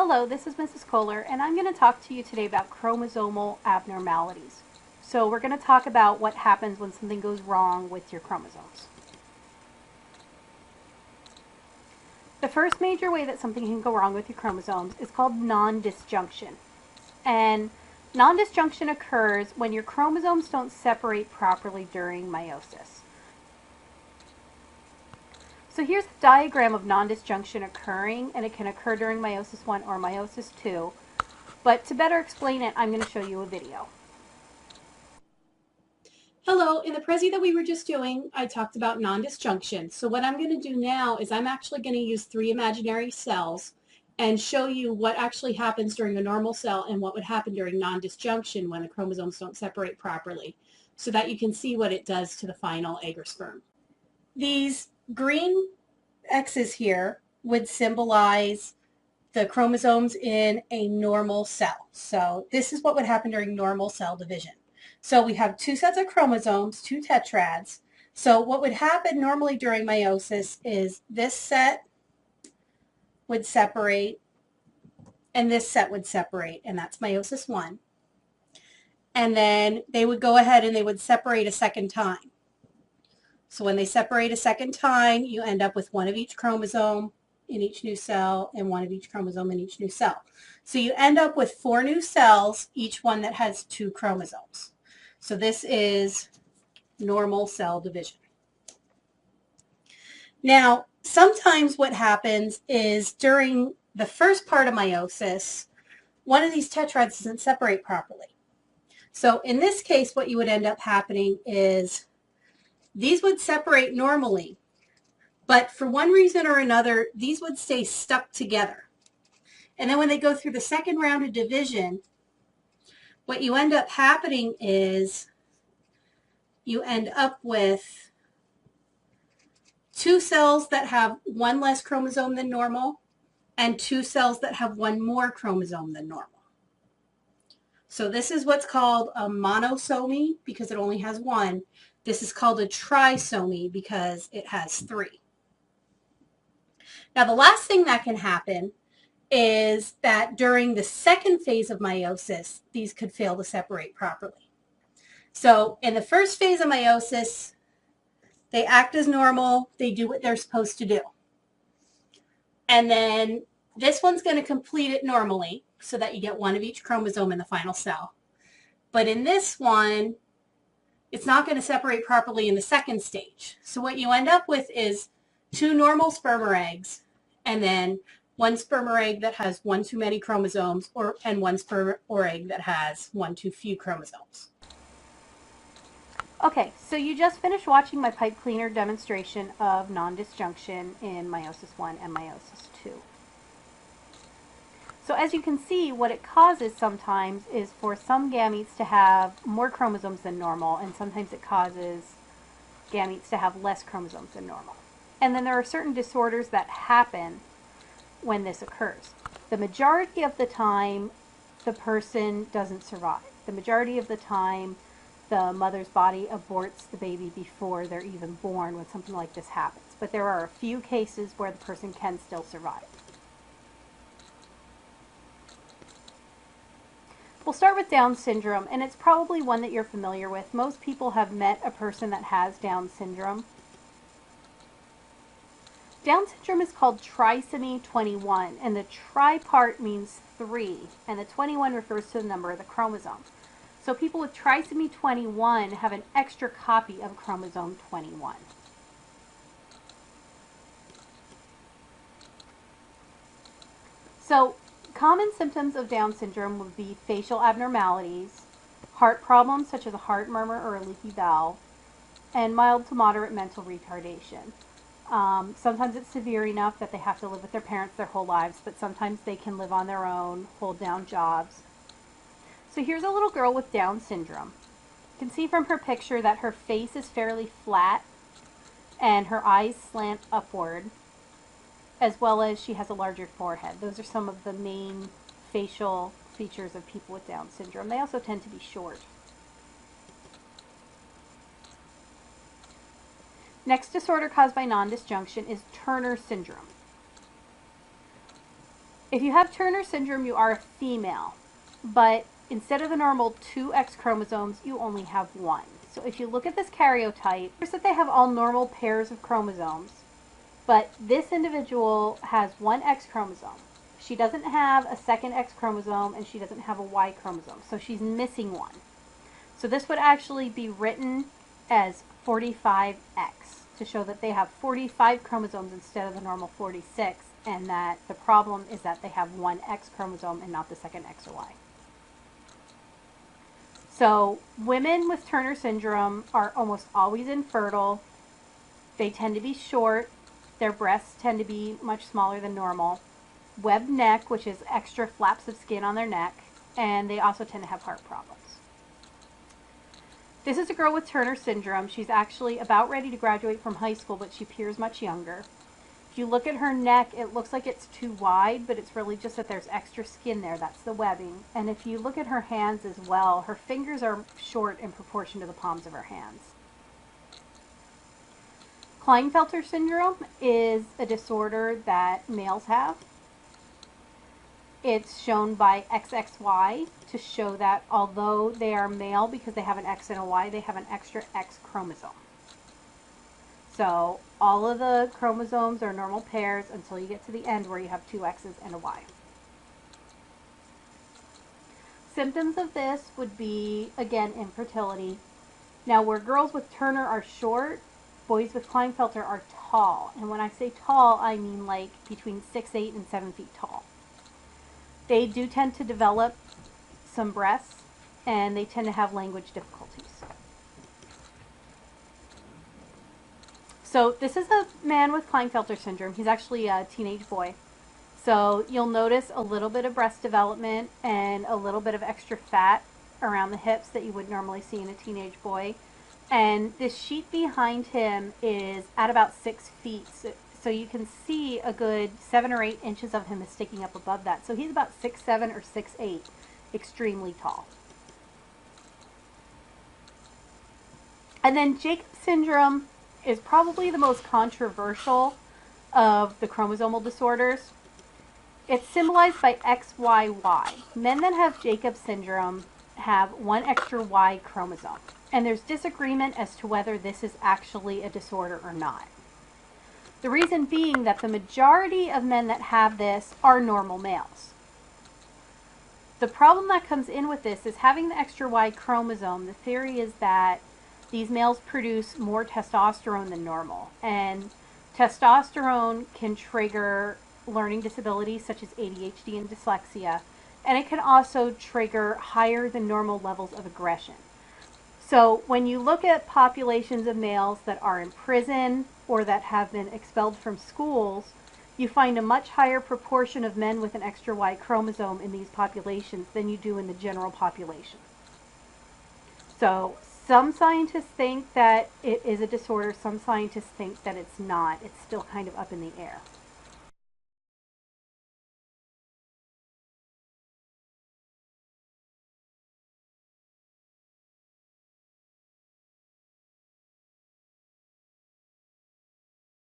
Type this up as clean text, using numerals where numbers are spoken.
Hello, this is Mrs. Kohler, and I'm going to talk to you today about chromosomal abnormalities. So we're going to talk about what happens when something goes wrong with your chromosomes. The first major way that something can go wrong with your chromosomes is called nondisjunction. And nondisjunction occurs when your chromosomes don't separate properly during meiosis. So here's a diagram of nondisjunction occurring, and it can occur during meiosis 1 or meiosis 2. But to better explain it, I'm going to show you a video. Hello, in the prezi that we were just doing, I talked about nondisjunction. So what I'm going to do now is I'm actually going to use 3 imaginary cells and show you what actually happens during a normal cell and what would happen during nondisjunction when the chromosomes don't separate properly, so that you can see what it does to the final egg or sperm. These green X's here would symbolize the chromosomes in a normal cell. So this is what would happen during normal cell division. So we have 2 sets of chromosomes, 2 tetrads. So what would happen normally during meiosis is this set would separate and this set would separate, and that's meiosis 1. And then they would go ahead and they would separate a second time. So when they separate a second time, you end up with 1 of each chromosome in each new cell and 1 of each chromosome in each new cell. So you end up with 4 new cells, each one that has 2 chromosomes. So this is normal cell division. Now, sometimes what happens is during the first part of meiosis, one of these tetrads doesn't separate properly. So in this case, what you would end up happening is these would separate normally, but for one reason or another, these would stay stuck together. And then when they go through the second round of division, what you end up happening is you end up with 2 cells that have 1 less chromosome than normal and 2 cells that have 1 more chromosome than normal. So this is what's called a monosomy because it only has 1. This is called a trisomy because it has 3. Now the last thing that can happen is that during the second phase of meiosis, these could fail to separate properly. So in the first phase of meiosis, they act as normal, they do what they're supposed to do. And then this one's going to complete it normally so that you get 1 of each chromosome in the final cell. But in this one, it's not going to separate properly in the second stage. So what you end up with is 2 normal sperm or eggs, and then 1 sperm or egg that has 1 too many chromosomes, and 1 sperm or egg that has 1 too few chromosomes. Okay, so you just finished watching my pipe cleaner demonstration of nondisjunction in meiosis 1 and meiosis 2. So as you can see, what it causes sometimes is for some gametes to have more chromosomes than normal, and sometimes it causes gametes to have less chromosomes than normal. And then there are certain disorders that happen when this occurs. The majority of the time, the person doesn't survive. The majority of the time, the mother's body aborts the baby before they're even born when something like this happens. But there are a few cases where the person can still survive. We'll start with Down syndrome, and it's probably one that you're familiar with. Most people have met a person that has Down syndrome. Down syndrome is called trisomy 21, and the tri part means 3, and the 21 refers to the number of the chromosome. So people with trisomy 21 have an extra copy of chromosome 21. So common symptoms of Down syndrome would be facial abnormalities, heart problems such as a heart murmur or a leaky valve, and mild to moderate mental retardation. Sometimes it's severe enough that they have to live with their parents their whole lives, but sometimes they can live on their own, hold down jobs. So here's a little girl with Down syndrome. You can see from her picture that her face is fairly flat and her eyes slant upward, as well as she has a larger forehead. Those are some of the main facial features of people with Down syndrome. They also tend to be short. Next disorder caused by nondisjunction is Turner syndrome. If you have Turner syndrome, you are a female, but instead of the normal 2 X chromosomes, you only have 1. So if you look at this karyotype, here's that they have all normal pairs of chromosomes, but this individual has 1 X chromosome. She doesn't have a second X chromosome, and she doesn't have a Y chromosome, so she's missing one. So this would actually be written as 45X to show that they have 45 chromosomes instead of the normal 46, and that the problem is that they have 1 X chromosome and not the second X or Y. So women with Turner syndrome are almost always infertile. They tend to be short. Their breasts tend to be much smaller than normal. Webbed neck, which is extra flaps of skin on their neck, and they also tend to have heart problems. This is a girl with Turner syndrome. She's actually about ready to graduate from high school, but she appears much younger. If you look at her neck, it looks like it's too wide, but it's really just that there's extra skin there. That's the webbing. And if you look at her hands as well, her fingers are short in proportion to the palms of her hands. Klinefelter syndrome is a disorder that males have. It's shown by XXY to show that although they are male because they have an X and a Y, they have an extra X chromosome. So all of the chromosomes are normal pairs until you get to the end where you have 2 X's and a Y. Symptoms of this would be, again, infertility. Now, where girls with Turner are short, boys with Klinefelter are tall. And when I say tall, I mean like between 6'8" and 7 feet tall. They do tend to develop some breasts, and they tend to have language difficulties. So this is a man with Klinefelter syndrome. He's actually a teenage boy. So you'll notice a little bit of breast development and a little bit of extra fat around the hips that you would normally see in a teenage boy. And this sheet behind him is at about 6 feet. So you can see a good 7 or 8 inches of him is sticking up above that. So he's about 6'7" or 6'8", extremely tall. And then Jacob syndrome is probably the most controversial of the chromosomal disorders. It's symbolized by XYY. Men that have Jacob syndrome have 1 extra Y chromosome. And there's disagreement as to whether this is actually a disorder or not. The reason being that the majority of men that have this are normal males. The problem that comes in with this is having the extra Y chromosome. The theory is that these males produce more testosterone than normal. And testosterone can trigger learning disabilities such as ADHD and dyslexia. And it can also trigger higher than normal levels of aggression. So when you look at populations of males that are in prison or that have been expelled from schools, you find a much higher proportion of men with an extra Y chromosome in these populations than you do in the general population. So some scientists think that it is a disorder, some scientists think that it's not. It's still kind of up in the air.